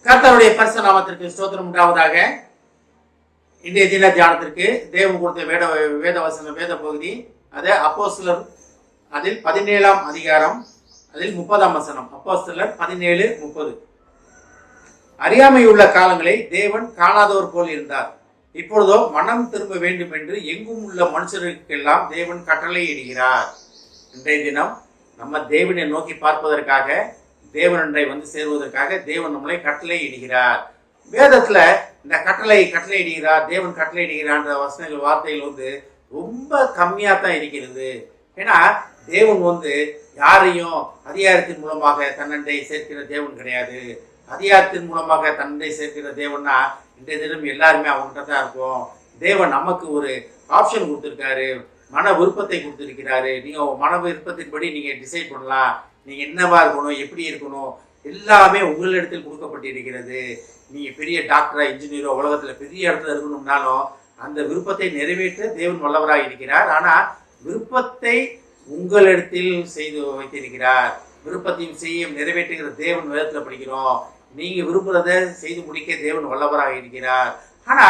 கர்த்தருடைய பரிசுத்த நாமத்திற்கு ஸ்தோத்திரம் உண்டாவதாக. இன்றைய தின தியானத்திற்கு தேவன் கொடுத்த வேத பகுதி அது அப்போஸ்தலர், அதில் 17ஆம் அதிகாரம், அதில் 30ஆம் வசனம். அப்போஸ்தலர் 17:30. அறியாமை உள்ள காலங்களை தேவன் காணாதவர் போல் இருந்தார். இப்பொழுதோ மனம் திரும்ப வேண்டும் என்று எங்கும் உள்ள மனுஷருக்கெல்லாம் தேவன் கட்டளை இடுகிறார். இன்றைய தினம் நம்ம தேவனை நோக்கி பார்ப்பதற்காக, தேவனண்டை வந்து சேருவதற்காக தேவன் நம்மளை கட்டளை இடுகிறார். வேதத்துல இந்த கட்டளை இடுகிறார், தேவன் கட்டளை இடுகிறான்ற வசனங்கள், வார்த்தைகள் வந்து ரொம்ப கம்மியா தான் இருக்கிறது. ஏன்னா தேவன் வந்து யாரையும் அதிகாரத்தின் மூலமாக தன்னண்டை சேர்க்கிற தேவன் கிடையாது. அதிகாரத்தின் மூலமாக தன்னண்டை சேர்க்கிற தேவன்னா இன்றைய தினம் எல்லாருமே அவங்ககிட்ட தான் இருக்கும். தேவன் நமக்கு ஒரு ஆப்ஷன் கொடுத்துருக்காரு, மன விருப்பத்தை கொடுத்துருக்கிறாரு. நீங்க மன விருப்பத்தின்படி நீங்க டிசைட் பண்ணலாம். நீங்க என்னவா இருக்கணும், எப்படி இருக்கணும், எல்லாமே உங்களிடத்தில் கொடுக்கப்பட்டிருக்கிறது. நீங்க பெரிய டாக்டரா, இன்ஜினியரோ, உலகத்துல பெரிய இடத்துல இருக்கணும்னாலும் அந்த விருப்பத்தை நிறைவேற்ற தேவன் வல்லவராக இருக்கிறார். ஆனா விருப்பத்தை உங்களிடத்தில் செய்து வைத்திருக்கிறார். விருப்பத்தையும் செய்ய நிறைவேற்றுகிற தேவன் வேதத்துல படிக்கிறோம். நீங்க விரும்புறத செய்து முடிக்க தேவன் வல்லவராக இருக்கிறார். ஆனா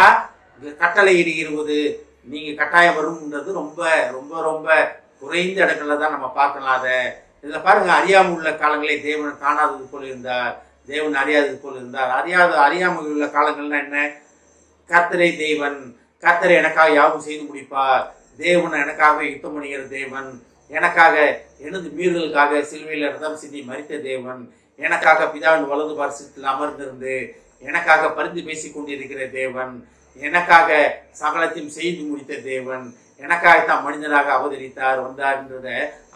கட்டளை இடுகிறது, நீங்க கட்டாயம் வரும்ன்றது ரொம்ப ரொம்ப ரொம்ப குறைந்த இடங்கள்ல தான் நம்ம பார்க்கலாம். அதை இதுல பாருங்க, அறியாமல் உள்ள காலங்களை தேவன் காணாதது போல் இருந்தார், தேவன் அறியாதது போல் இருந்தார். அறியாமல் உள்ள காலங்கள்னா என்ன? கர்த்தரை தேவன், கர்த்தரை எனக்காக யாவும் செய்து முடிப்பார். தேவன் எனக்காக யுத்தம் பண்ணுகிற தேவன், எனக்காக எனது மீறலுக்காக சிலுவையில் ரத்தம் சிந்தி மரித்த தேவன், எனக்காக பிதாவின் வலது பார்சத்தில் அமர்ந்திருந்து எனக்காக பரிந்து பேசி கொண்டிருக்கிற தேவன், எனக்காக சகலத்தையும் செய்து முடித்த தேவன், எனக்காகத்தான் மனிதனாக அவதரித்தார், வந்தார்ன்றத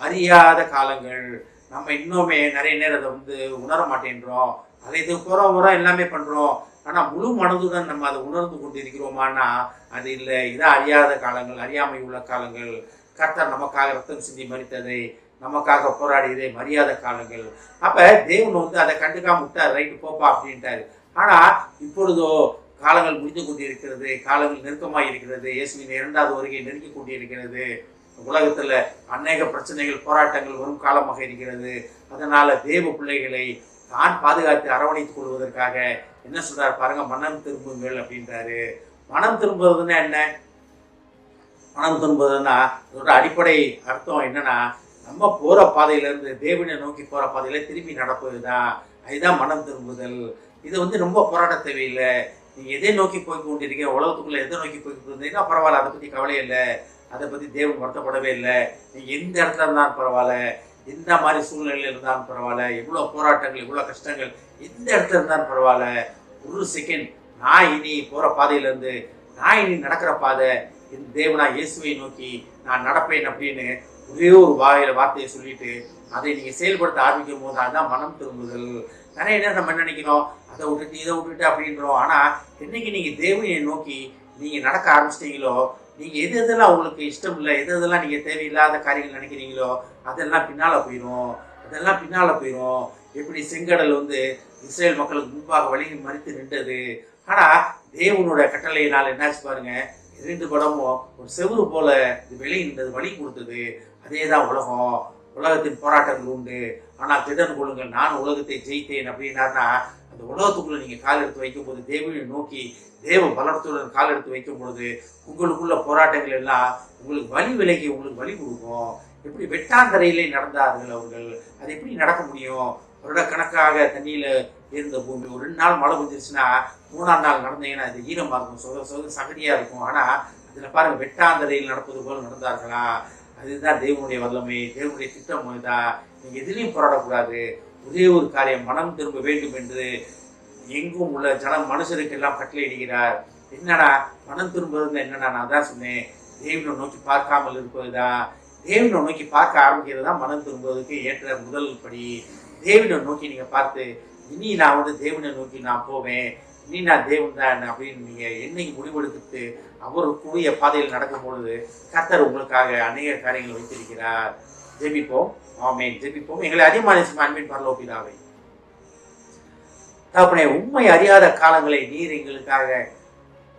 அறியாத காலங்கள். நம்ம இன்னுமே நிறைய நேரம் அதை வந்து உணர மாட்டேன்றோம். அதை இது புறம் எல்லாமே பண்றோம். ஆனா முழு மனதுடன் நம்ம அதை உணர்ந்து கொண்டிருக்கிறோமானா அது இல்லை. இதான் அறியாத காலங்கள், அறியாமை உள்ள காலங்கள். கர்த்தர் நமக்காக ரத்தம் சிந்தி மரித்ததை, நமக்காக போராடியதை மரியாத காலங்கள். அப்ப தேவன் வந்து அதை கண்டுக்காம விட்டார், ரைட்டு போப்பா அப்படின்ட்டாரு. ஆனா இப்பொழுதோ காலங்கள் முடிந்து கொண்டிருக்கிறது, காலங்கள் நெருக்கமாக இருக்கிறது, இயேசுவின் 2வது வருகை நெருங்கி கொண்டிருக்கிறது. உலகத்துல அநேக பிரச்சனைகள், போராட்டங்கள் வரும் காலமாக இருக்கிறது. அதனால தேவ பிள்ளைகளை தான் பாதுகாத்து அரவணைத்துக் கொள்வதற்காக என்ன சொல்றாரு பாருங்க, மனம் திரும்புங்கள் அப்படின்றாரு. மனம் திரும்புவதுன்னா என்ன? மனம் திரும்புவதுன்னா அதோட அடிப்படை அர்த்தம் என்னன்னா, நம்ம போற பாதையிலிருந்து தேவனை நோக்கி போற பாதையில திரும்பி நடப்பதுதான். அதுதான் மனம் திரும்புதல். இது வந்து ரொம்ப போராட தேவையில்லை. நீங்க எதை நோக்கி போய் கொண்டிருக்கீங்க, உலகத்துக்குள்ள எதை நோக்கி போய் கொண்டிருந்தீங்கன்னா பரவாயில்ல, அதை பத்தி கவலையே இல்லை, அதை பத்தி தேவன் வருத்தப்படவே இல்லை. நீங்க எந்த இடத்துல இருந்தாலும் பரவாயில்ல, எந்த மாதிரி சூழ்நிலையில இருந்தாலும் பரவாயில்ல, எவ்வளவு போராட்டங்கள், எவ்வளவு கஷ்டங்கள், எந்த இடத்துல இருந்தாலும் பரவாயில்ல, ஒரு செகண்ட் நான் இனி போற பாதையில இருந்து, நான் இனி நடக்கிற பாதை என் தேவனா இயேசுவை நோக்கி நான் நடப்பேன் அப்படின்னு ஒரே ஒரு வார்த்தையை சொல்லிட்டு அதை நீங்க செயல்படுத்த ஆரம்பிக்கும் போது அதுதான் மனம் திரும்புதல். நிறைய நேரம் நம்ம என்ன நினைக்கிறோம், அதை விட்டுட்டு இதை விட்டுட்டு அப்படின்றோம். ஆனா என்னைக்கு நீங்க தேவனை நோக்கி நீங்க நடக்க ஆரம்பிச்சிட்டீங்களோ, நீங்க எதெல்லாம் உங்களுக்கு இஷ்டம் இல்லை, எதெல்லாம் நீங்க தேவையில்லாத காரியங்கள் நினைக்கிறீங்களோ அதெல்லாம் பின்னால போயிடும். எப்படி செங்கடல் வந்து இஸ்ரேல் மக்களுக்கு முன்பாக வழி மறித்து நின்றது. ஆனா தேவனோட கட்டளையினால் என்னாச்சு பாருங்க, 2 படமும் ஒரு செவுறு போல வெளியே நின்றது, வழி கொடுத்தது. அதேதான் உலகம். உலகத்தின் போராட்டங்கள் உண்டு, ஆனால் திடன் கொள்ளுங்கள், நான் உலகத்தை ஜெயித்தேன் அப்படின்னாருன்னா அந்த உலகத்துக்குள்ள நீங்க கால் எடுத்து வைக்கும் போது, தேவனை நோக்கி தேவ பலத்துடன் கால் எடுத்து வைக்கும் பொழுது உங்களுக்குள்ள போராட்டங்கள் எல்லாம் உங்களுக்கு வழி விலகி உங்களுக்கு வழி கொடுக்கும். எப்படி வெட்டாந்தரையிலே நடந்தார்கள் அவர்கள், அது எப்படி நடக்க முடியும்? வருடக்கணக்காக தண்ணியில இருந்த பூமி ஒரு 2 நாள் மழை பெஞ்சிருச்சுன்னா 3ஆம் நாள் நடந்தீங்கன்னா அது ஈரமா இருக்கும், சகதியா இருக்கும். ஆனா அதுல பாருங்க, வெட்டாந்தரையில் நடப்பது போல நடந்தார்களா? அதுதான் தேவனுடைய வல்லமை, தேவனுடைய திட்டம். தான் நீங்க எதிலையும் போராடக்கூடாது. ஒரே ஒரு காரியம், மனம் திரும்ப வேண்டும் என்று எங்கும் உள்ள மனுஷருக்கு எல்லாம் கட்டளையிடுகிறார். என்னன்னா மனம் திரும்புறது என்னன்னா, நான் தான் சொன்னேன், தேவனை நோக்கி பார்க்காமல் இருப்பதுதான். தேவனை நோக்கி பார்க்க ஆரம்பிக்கிறது தான் மனம் திரும்புவதற்கு ஏற்ற முதல் படி. தேவனை நோக்கி நீங்க பார்த்து, இனி நான் வந்து தேவனை நோக்கி நான் போவேன், இனி நான் தேவன் தான் அப்படின்னு நீங்க என்னைக்கு முடிவெடுத்துட்டு அவருக்குரிய பாதையில் நடக்கும் பொழுது கர்த்தர் உங்களுக்காக அநேக காரியங்களை வைத்திருக்கிறார். ஜெபிப்போம். ஆமென். ஜெபிப்போம். எங்களை அதிகமான அன்பின் பரலோக பிதாவே, தகப்பனே, உண்மை அறியாத காலங்களை நீர் எங்களுக்காக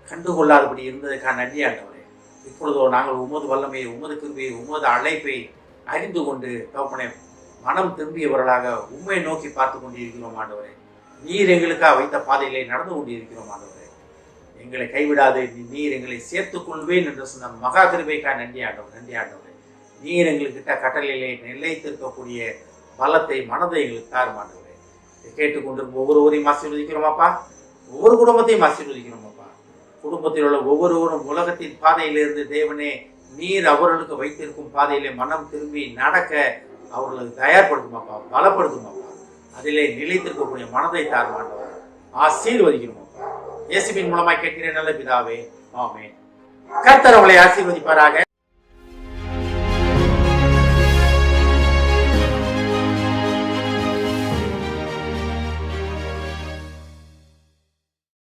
கண்டுகொள்ளாதபடி இருந்ததுக்காக நன்றி ஆண்டவரே. இப்பொழுதோ நாங்கள் உமது வல்லமையை, உமது கிருபையை, உமது அழைப்பை அறிந்து கொண்டு தகப்பனே மனம் திரும்பியவர்களாக உண்மை நோக்கி பார்த்து கொண்டிருக்கிறோம் ஆண்டவரே. நீர் எங்களுக்காக வைத்த பாதையிலே நடந்து கொண்டிருக்கிறோம் ஆண்டவரே. எங்களை கைவிடாது, நீர் எங்களை சேர்த்துக் கொள்வேன் என்று சொன்ன மகா கிருபைக்காக நன்றி ஆண்டவர், நன்றி ஆண்டவரே. நீர் எங்களுக்கிட்ட கட்டளையிலே நிலைத்திருக்கக்கூடிய பலத்தை, மனதை எங்களுக்கு தாரும் ஆண்டவரே. கேட்டுக்கொண்டிருக்கும் ஒவ்வொருவரையும் ஆசீர்வதிக்கிறோமாப்பா, ஒவ்வொரு குடும்பத்தையும் ஆசீர்வதிக்கிறோமாப்பா. குடும்பத்தில் உள்ள ஒவ்வொருவரும் உலகத்தின் பாதையிலிருந்து தேவனே நீர் அவர்களுக்கு வைத்திருக்கும் பாதையிலே மனம் திரும்பி நடக்க அவர்களுக்கு தயார்படுத்துமாப்பா, பலப்படுத்துமாப்பா. அதிலே நிலைத்திருக்கக்கூடிய மனதை தாரும் ஆண்டவர், ஆசீர்வதிக்கிறோமாப்பா. இயேசுவின் மூலமாய் கேட்கிறேன் நல்ல பிதாவே, ஆமென். கர்த்தர் அவளை ஆசீர்வதிப்பாராக.